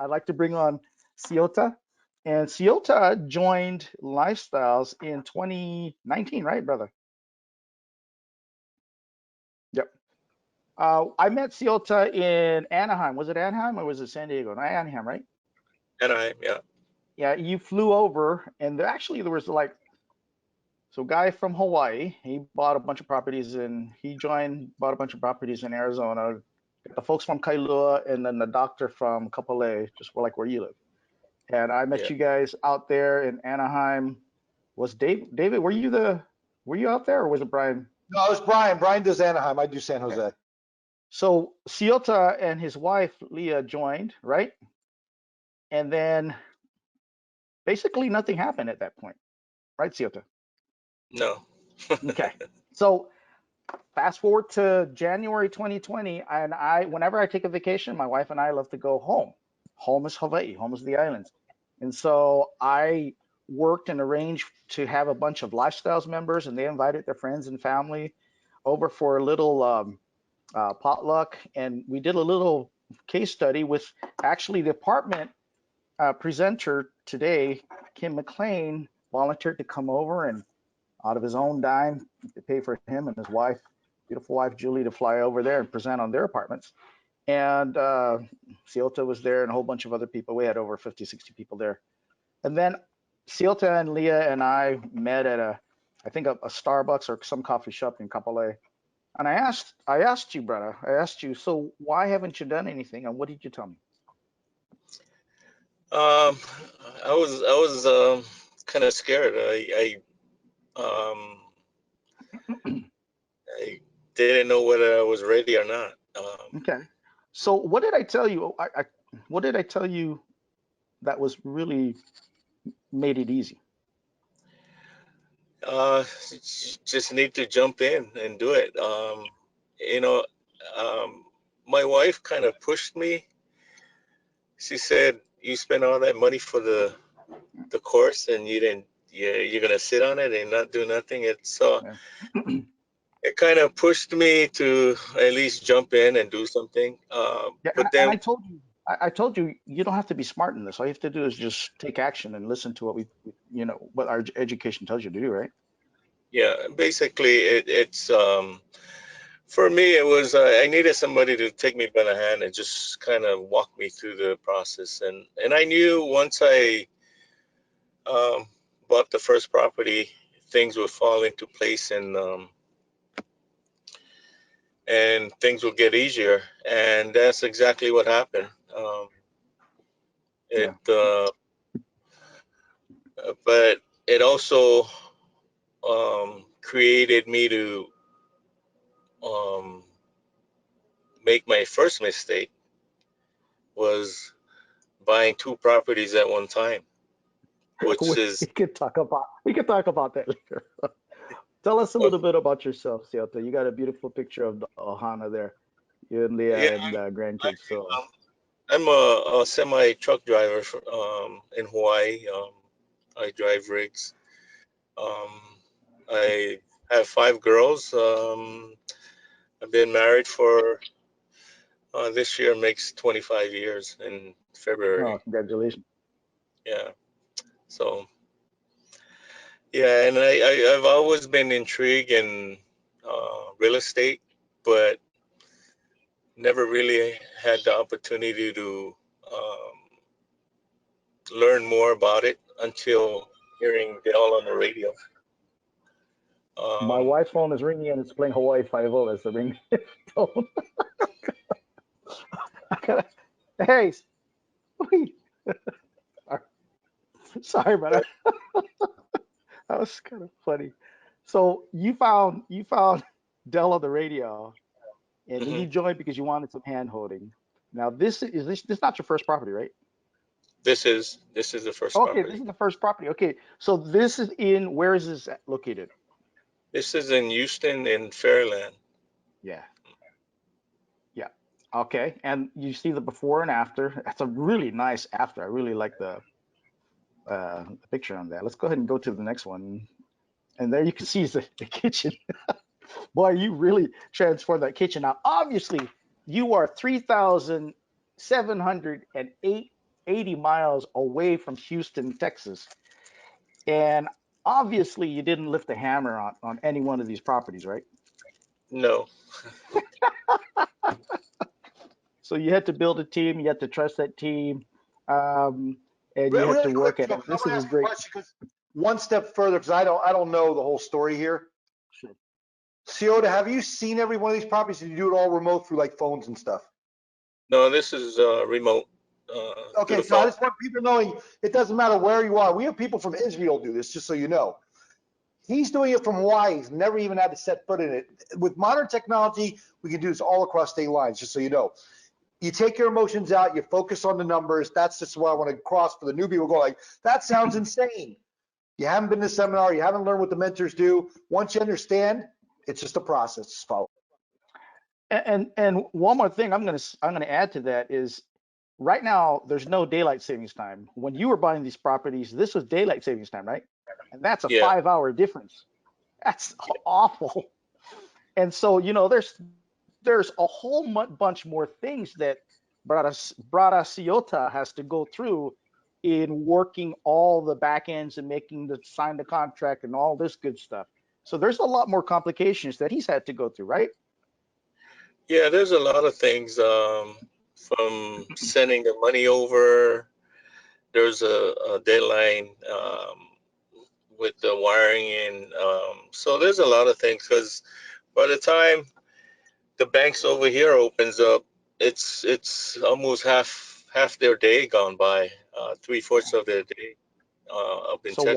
I'd like to bring on Siota. And Siota joined Lifestyles in 2019, right, brother? Yep. I met Siota in Anaheim. Was it Anaheim or was it San Diego? No, Anaheim, right? Anaheim, yeah. Yeah, you flew over, and actually there was like, so guy from Hawaii, he bought a bunch of properties and he joined, bought a bunch of properties in Arizona. The folks from Kailua and then the doctor from Kapolei, just like where you live. And I met Yeah. you guys out there in Anaheim. Was David, were you out there or was it Brian? No, it was Brian. Brian does Anaheim. I do San Okay. Jose. So Siota and his wife Leah joined, right? And then basically nothing happened at that point, right, Siota? No. Okay. So fast forward to January 2020, and whenever I take a vacation, my wife and I love to go home. Home is Hawaii, home is the islands. And so I worked and arranged to have a bunch of Lifestyles members, and they invited their friends and family over for a little potluck. And we did a little case study with actually the apartment presenter today, Kim McLean, volunteered to come over and out of his own dime to pay for him and his wife, beautiful wife Julie, to fly over there and present on their apartments. And Siota was there and a whole bunch of other people. We had over 50, 60 people there. And then Siota and Leah and I met at I think a Starbucks or some coffee shop in Kapolei. And I asked you, brother, I asked you, so why haven't you done anything? And what did you tell me? Um, I was kind of scared. I didn't know whether I was ready or not. Okay. So what did I tell you? What did I tell you that was really made it easy? Just need to jump in and do it. You know, um, my wife kind of pushed me. She said, "You spent all that money for the course, and you didn't. You're gonna sit on it and not do nothing." Yeah. It kind of pushed me to at least jump in and do something. Yeah, But and then, I told you, I told you, you don't have to be smart in this. All you have to do is just take action and listen to what what our education tells you to do, right? yeah, basically, it's for me. It was I needed somebody to take me by the hand and just kind of walk me through the process. And I knew once I um, bought the first property, things would fall into place and things will get easier. And that's exactly what happened. It Yeah. but it also created me to um, make my first mistake was buying two properties at one time, which We is can talk about that later. Tell us a little bit about yourself, Siota. You got a beautiful picture of the Ohana there, you and yeah. Leah and grandkids. So I'm a semi truck driver in Hawaii. I drive rigs. Um, I have five girls. I've been married for this year makes 25 years in oh, February. congratulations. Yeah. So yeah, and I've always been intrigued in real estate, but never really had the opportunity to learn more about it until hearing Dale on the radio. My Um, wife's phone is ringing and it's playing Hawaii 5 as the ring tone. Hey, wait. Sorry, but but that was kind of funny. So you found Dell on the radio, and then mhm. you joined because you wanted some hand holding. Now this not your first property, right? This is the first Okay, this property. is the first property. Okay, so this is in where is this located? This is in Houston in Fairland. Yeah, yeah. Okay, and you see the before and after. That's a really nice after. I really like the picture on that. Let's go ahead and go to the next one. And there you can see the kitchen. Boy, you really transformed that kitchen. Now, obviously, you are 3,708 80 miles away from Houston, Texas. And obviously you didn't lift a hammer on any one of these properties, right? No. So you had to build a team, you had to trust that team, um, and you had Really to quick, work at Joe, it. I This want to is ask you a great. question because one step further, because I don't know the whole story here. Sure. Siota, have you seen every one of these properties? Did you do it all remote through like phones and stuff? No, this is remote through Okay, the so I phone. just want people knowing it doesn't matter where you are. We have people from Israel do this, just so you know. He's doing it from Hawaii. He's never even had to set foot in it. With modern technology, we can do this all across state lines, just so you know. You take your emotions out, you focus on the numbers. That's just what I want to cross for the new people. Go like, that sounds insane. You haven't been to the seminar, you haven't learned what the mentors do. Once you understand, it's just a process. Just follow. And one more thing I'm gonna add to that is right now there's no daylight savings time. When you were buying these properties, this was daylight savings time, right? And that's a Yeah. 5 hour difference. That's awful. And so, there's a whole bunch more things that Brada Ciota has to go through in working all the back ends and making the sign the contract and all this good stuff. So there's a lot more complications that he's had to go through, right? Yeah, there's a lot of things from sending the money over. There's a deadline with the wiring and so there's a lot of things because by the time the banks over here opens up, it's almost half their day gone by, 3/4 of their day up in So Texas.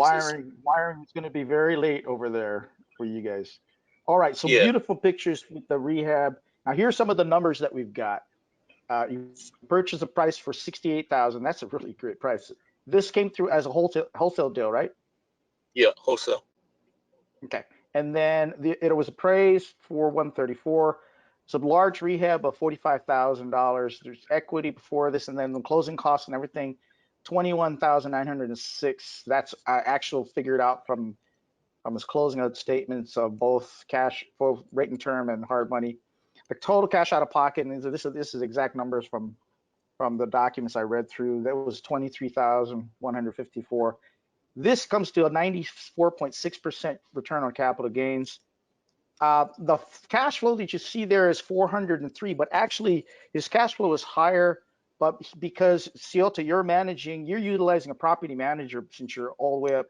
wiring is going to be very late over there for you guys. All right, so Yeah, beautiful pictures with the rehab. Now here's some of the numbers that we've got. You purchase a price for 68,000. That's a really great price. This came through as a wholesale deal, right? yeah, wholesale. Okay. And then it was appraised for 134. Some large rehab of $45,000. There's equity before this, and then the closing costs and everything, 21,906. That's actual figured out from his closing out statements of both cash, both rate and term, and hard money. The total cash out of pocket, and this is exact numbers from the documents I read through. That was 23,154. This comes to a 94.6% return on capital gains. The cash flow that you see there is 403, but actually his cash flow is higher. But because Ciota, you're utilizing a property manager since you're all the way up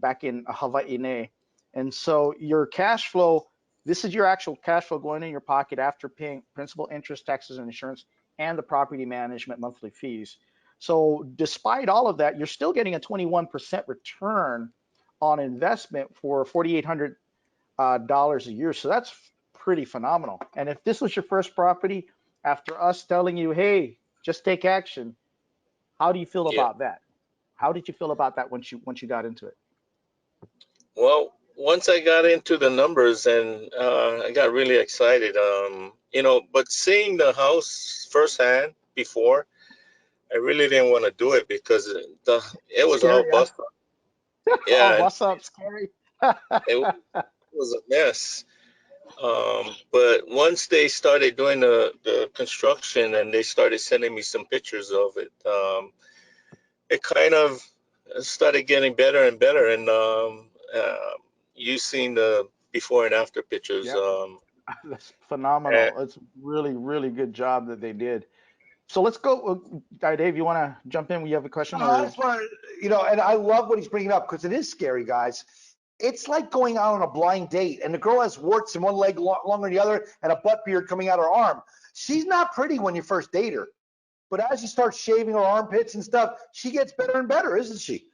back in Hawaii. And so your cash flow, this is your actual cash flow going in your pocket after paying principal, interest, taxes, and insurance, and the property management monthly fees. So despite all of that, you're still getting a 21% return on investment for $4,800 a year. So that's pretty phenomenal. And if this was your first property, after us telling you, hey, just take action, how do you feel Yeah. about that? How did you feel about that once you got into it? Well, once I got into the numbers and I got really excited, but seeing the house firsthand before, I really didn't want to do it because it was all Scary, huh? bust up. Oh, Yeah, and what's up, scary? it was a mess. But once they started doing the construction and they started sending me some pictures of it, it kind of started getting better and better. And you seen the before and after pictures. Yep, that's And phenomenal. It's really, really good job that they did. So let's go. Dave, you want to jump in? We have a question, I or just want to, and I love what he's bringing up because it is scary, guys. It's like going out on a blind date and the girl has warts in one leg longer than the other and a butt beard coming out her arm. She's not pretty when you first date her, but as you start shaving her armpits and stuff, she gets better and better, isn't she?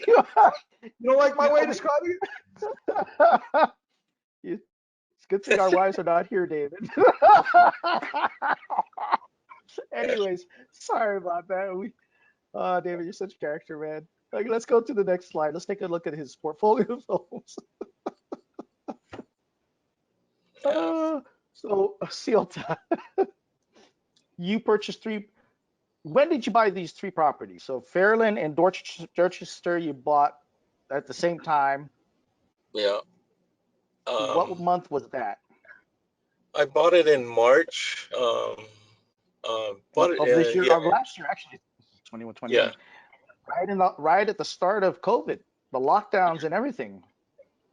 you are, You don't like my you way know, of describing we, it's a good thing our wives are not here, David. Anyways, sorry about that. David, you're such a character, man. Like, let's go to the next slide. Let's take a look at his portfolio of homes. yeah, So, Ciota, you purchased three. When did you buy these three properties? So, Fairland and Dorchester, you bought at the same time. yeah. What Um, month was that? I bought it in March. But of this year, yeah, of last year actually, 21, yeah, 2020, right at the start of COVID, the lockdowns and everything.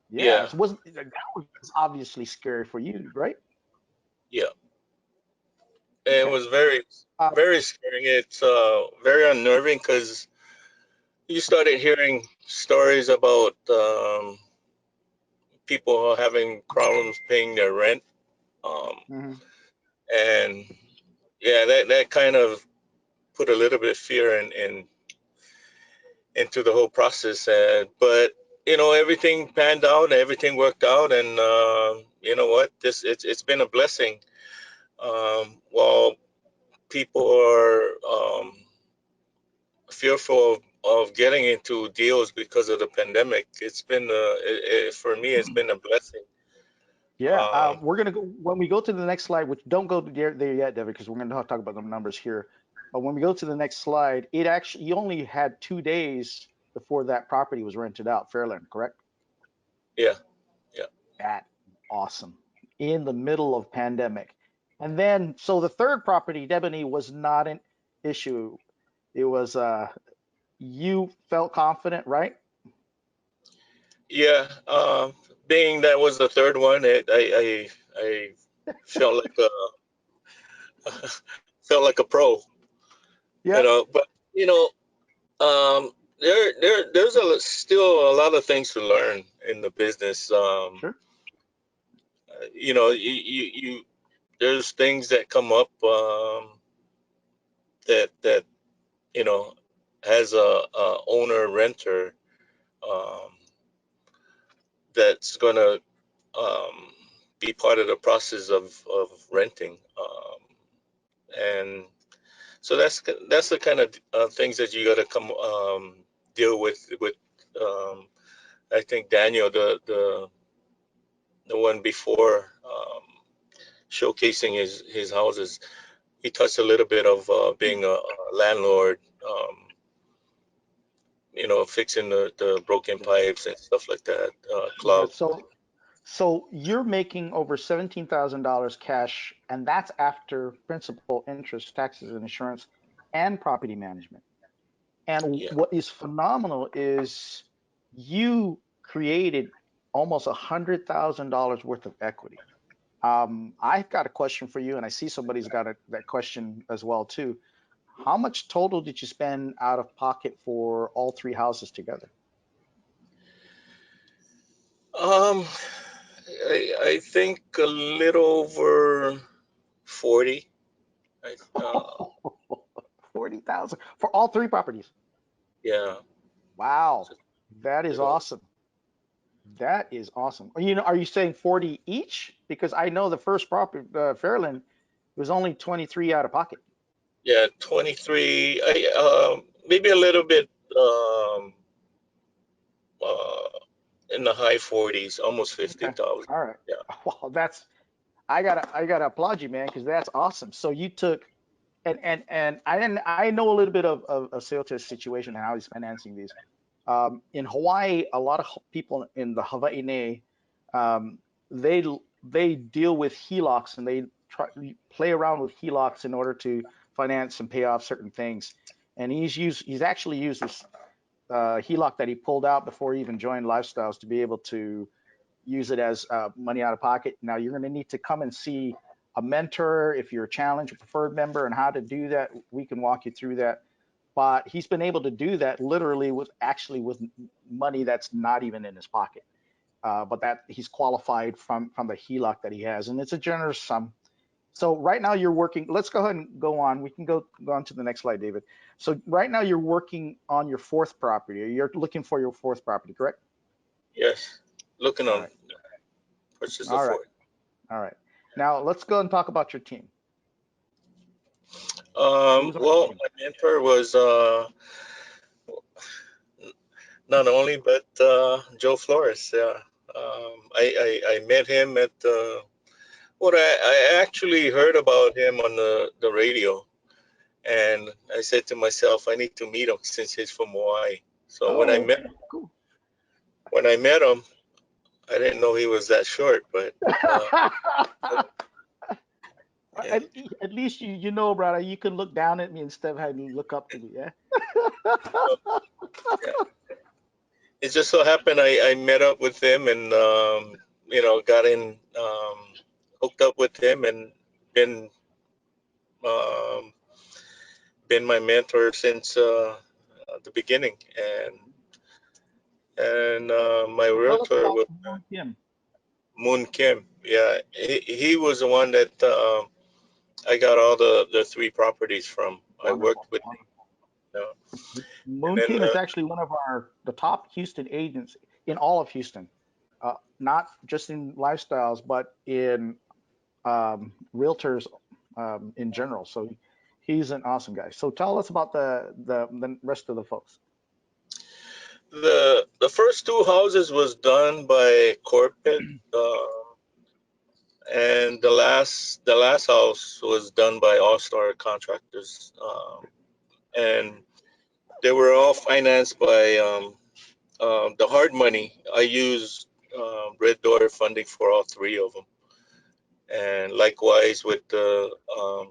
Yeah, yeah, it was that was obviously scary for you, right? yeah. It Okay. was very, Uh, very scary. It's very unnerving because you started hearing stories about people having problems paying their rent, um, mhm. and yeah, that kind of put a little bit of fear into the whole process. But everything panned out, everything worked out, and you know what? It's been a blessing. While people are fearful of getting into deals because of the pandemic, it's been for me, it's been a blessing. Yeah, Um, we're gonna go when we go to the next slide, which don't go there yet, David, because we're gonna talk about the numbers here. But when we go to the next slide, it actually you only had 2 days before that property was rented out, Fairland, correct? yeah, yeah, That awesome. In the middle of pandemic. And then so the third property, Debony, was not an issue. It was you felt confident, right? yeah. Being that was the third one, I felt like a felt like a pro, Yeah, But you know, there's still a lot of things to learn in the business. sure. You there's things that come up that you know as a owner renter um, that's gonna um, be part of the process of renting, and so that's the kind of things that you got to come deal with. Um, I think Daniel, the one before, showcasing his houses, he touched a little bit of being a landlord, fixing the broken Yeah. pipes and stuff like that, Yeah. clogged. So you're making over $17,000 cash, and that's after principal, interest, taxes, and insurance, and property management. And Yeah, what is phenomenal is you created almost $100,000 worth of equity. I've got a question for you, and I see somebody's got that question as well too. How much total did you spend out of pocket for all three houses together? um, I think a little over 40. I, uh, 40,000 for all three properties. yeah, Wow, just that a is little. awesome. That is awesome. Are you saying 40 each? Because I know the first property, Fairland, was only 23 out of pocket. Yeah, 23. Maybe a little bit uh, in the high 40s, almost Okay. 50,000. All right. Yeah. Well, I gotta applaud you, man, because that's awesome. So you took and I know a little bit of Siota's situation and how he's financing these. In Hawaii, a lot of people in the Hawaii um, they they deal with HELOCs and they try play around with HELOCs in order to finance and pay off certain things. And he's actually used this HELOC that he pulled out before he even joined Lifestyles to be able to use it as money out of pocket. Now you're going to need to come and see a mentor if you're a challenge or preferred member and how to do that. We can walk you through that. But he's been able to do that literally with money that's not even in his pocket. But that he's qualified from the HELOC that he has, and it's a generous sum. So right now you're working. Let's go ahead and go on. We can go on to the next slide, David. So right now you're working on your fourth property. You're looking for your fourth property, correct? Yes. Looking All on right. purchase the All right. Ford. All right. Now let's go and talk about your team. Who's on your Well, team? my mentor was not only but Joe Flores. Yeah. I met him at I actually heard about him on the radio, and I said to myself, I need to meet him since he's from Hawaii. So Oh, okay, cool. when I met him, I didn't know he was that short, but uh, and, yeah, At least you know, brother, you can look down at me instead of having to look up to me, yeah? Uh, yeah. It just so happened I met up with him and got in hooked up with him and been um, been my mentor since the beginning. And my So tell us realtor about was Moon Kim. Moon Kim. Yeah, he was the one that I got all the three properties from. I Wonderful, worked with him, wonderful. you know. And Moon then Kim is actually one of the top Houston agents in all of Houston, not just in lifestyles, but in realtors in general. So he's an awesome guy. So tell us about the rest of the folks. the first two houses was done by corporate, and the last house was done by All Star Contractors, and they were all financed by the hard money. I used Red Door funding for all three of them, and likewise with the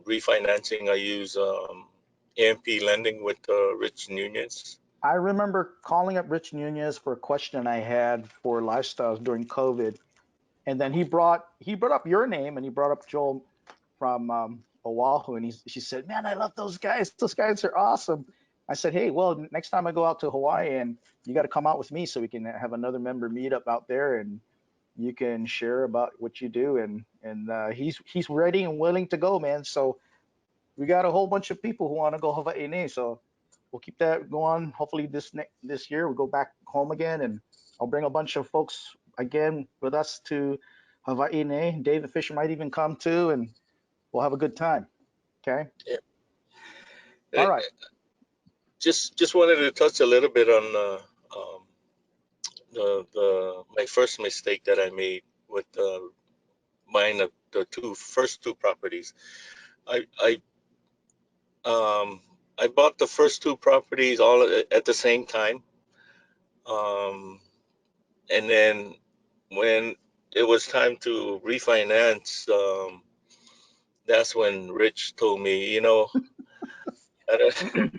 refinancing, I use AMP lending with Rich Nunez. I remember calling up Rich Nunez for a question I had for lifestyles during COVID, and then he brought up your name and he brought up Joel from Oahu, and she said, "Man, I love those guys. Those guys are awesome." I said, "Hey, well, next time I go out to Hawaii, and you got to come out with me so we can have another member meetup out there, and you can share about what you do." And he's ready and willing to go, man. So we got a whole bunch of people who want to go Hawaii. So we'll keep that going. Hopefully this year we'll go back home again, and I'll bring a bunch of folks again with us to Hawaii. David Fisher might even come too, and we'll have a good time. Okay. Yeah. All Uh, right. just wanted to touch a little bit on the my first mistake that I made with buying the first two properties. I I I bought the first two properties all at the same time, um, and then when it was time to refinance, that's when Rich told me, I don't,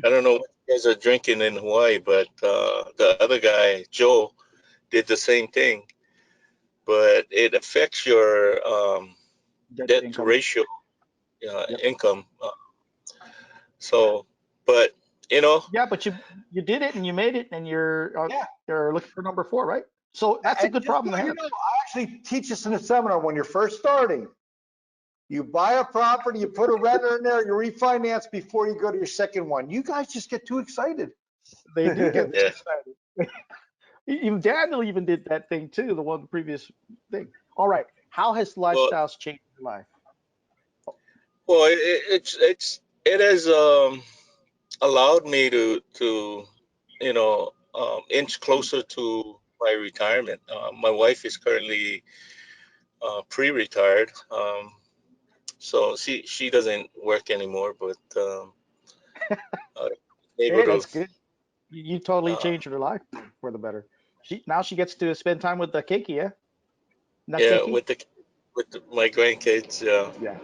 I don't know what you guys are drinking in Hawaii, but the other guy, Joe, did the same thing, but it affects your Debt to debt income. ratio, Yep. income. So, but you know, Yeah, but you did it and you made it, and Yeah. you're looking for number four, right? So that's a And good just problem so to you have. know, I actually teach this in a seminar when you're first starting. You buy a property, you put a renter in there, you refinance before you go to your second one. You guys just get too excited. They do get too yeah. excited. Even Daniel even did that thing too, the one previous thing. All right. How has Well, lifestyles changed your life? well, it has allowed me to inch closer to my retirement. My wife is currently pre-retired, so she doesn't work anymore, but uh, able Hey, to that's good. You totally uh, changed her life for the better. She gets to spend time with the Keiki, yeah? Not yeah, Keiki? with my grandkids. Yeah.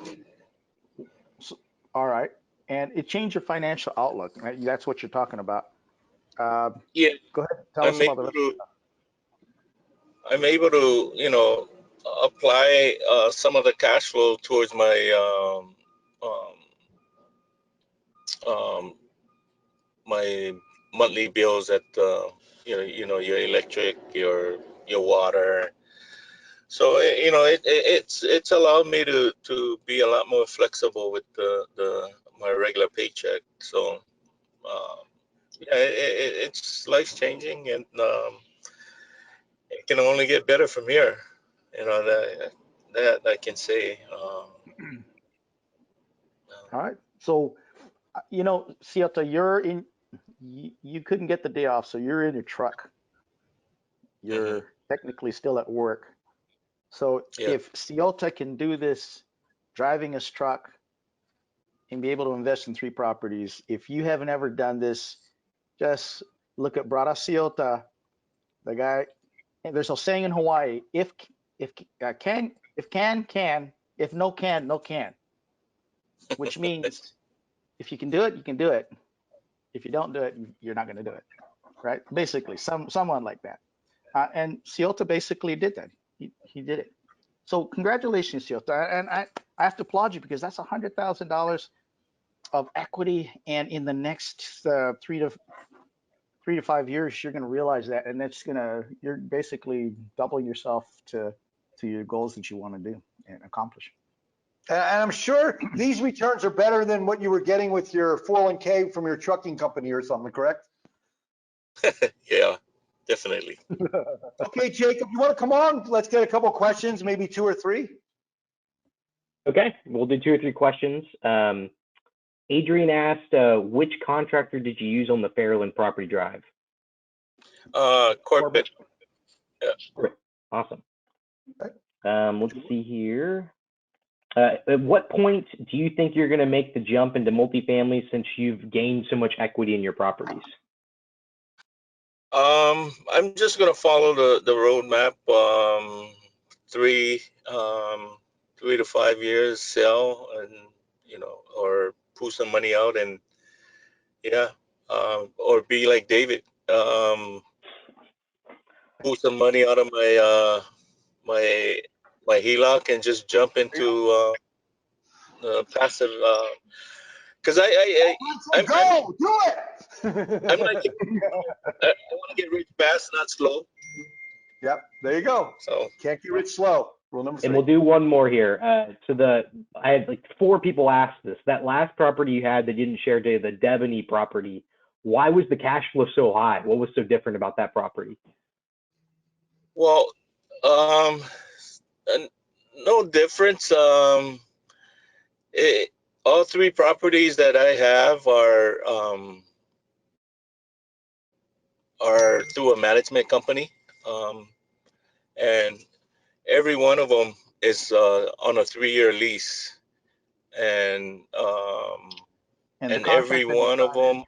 So, all right. And it changed your financial outlook, right? That's what you're talking about. Um, Yeah, Go ahead, tell us I'm about the able rest. to I'm able to apply some of the cash flow towards my um, my monthly bills at your electric, your water. So it's allowed me to be a lot more flexible with the my regular paycheck. So um, yeah, it's life changing, and it can only get better from here. That I can say. All right. So, Siota, you couldn't get the day off, so you're in your truck. Hmm. You're technically still at work. So Yeah. if Siota can do this, driving his truck and be able to invest in three properties, if you haven't ever done this, just look at Brada Siota, the guy. And there's a saying in Hawaii: if can, if no can, no can. which means if you can do it, you can do it. If you don't do it, you're not going to do it, right? Basically, someone like that. And Siota basically did that. He did it. So congratulations, Siota. And I have to applaud you because that's $100,000 of equity. And in the next 3 to 5 years, you're going to realize that, and you're basically doubling yourself to your goals that you want to do and accomplish. And I'm sure these returns are better than what you were getting with your 401k from your trucking company or something, correct? Yeah, definitely. Okay, Jacob, you want to come on? Let's get a couple questions, maybe 2 or 3. Okay, we'll do 2 or 3 questions. Adrian asked, which contractor did you use on the Fairland property drive? Corbett. Yeah. Great. Awesome. Let's see here. At what point do you think you're going to make the jump into multifamily since you've gained so much equity in your properties? I'm just gonna follow the roadmap. 3 to 5 years sell, and or pull some money out, and yeah, or be like David, pull some money out of my HELOC and just jump into passive. Because I'm Go do it. I'm not. I want to get rich fast, not slow. Yep, there you go. So Can't get rich slow. Rule number 3. And we'll do one more here. I had like 4 people ask this. That last property you had that you didn't share today, the Devaney property, why was the cash flow so high? What was so different about that property? well, no difference. All 3 properties that I have are through a management company, and every one of them is on a 3-year lease, and every one of them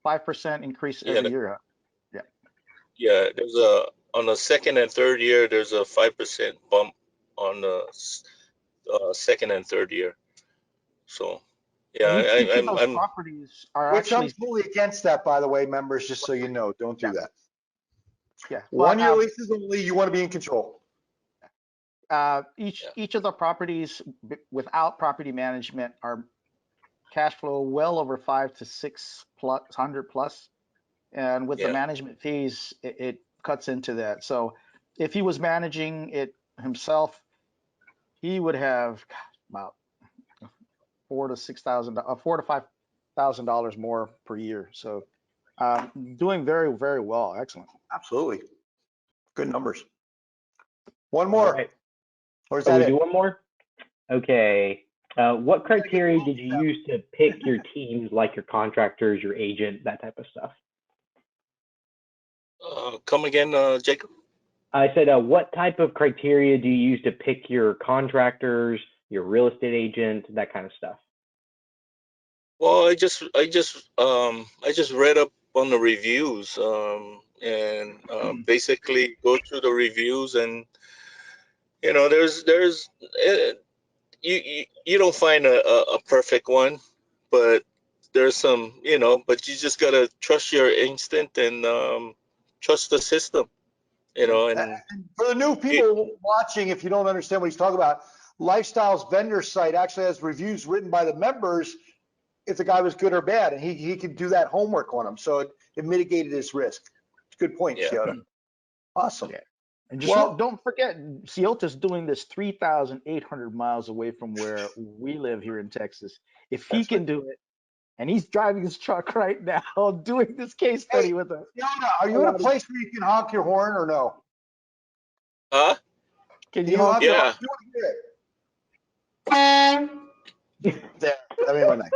5% increase every year. yeah, there's on the second and third year there's a 5% bump on the second and third year. So yeah, Each of those properties are Which actually I'm fully against that, by the way, members, just so you know. Don't do that. yeah. 1-year leases only, you want to be in control. Each of the properties without property management are cash flow well over 5 to 600 plus, and with the management fees, it cuts into that. So if he was managing it himself, he would have about $4,000 to $5,000 more per year. So doing very, very well. Excellent. Absolutely. Good numbers. One more. Right. Or is that do one more? Okay. What criteria did you use to pick your teams, like your contractors, your agent, that type of stuff? Come again, Jacob? I said, what type of criteria do you use to pick your contractors, your real estate agent, that kind of stuff? Well, I just read up on the reviews, and basically go through the reviews, and there's you don't find a perfect one, but there's some, but you just gotta trust your instinct and trust the system, and for the new people watching, if you don't understand what he's talking about, Lifestyle's vendor site actually has reviews written by the members if the guy was good or bad, and he could do that homework on him, so it mitigated his risk. Good point, Siota. Awesome. Yeah. And just don't forget, Ciota's doing this 3,800 miles away from where we live here in Texas. If he can do it, and he's driving his truck right now, doing this case study with us. Ciota, are you in a place where you can honk your horn or no? Huh? Can you honk your horn? There, that made my night.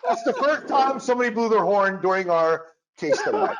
That's the first time somebody blew their horn during our case study night.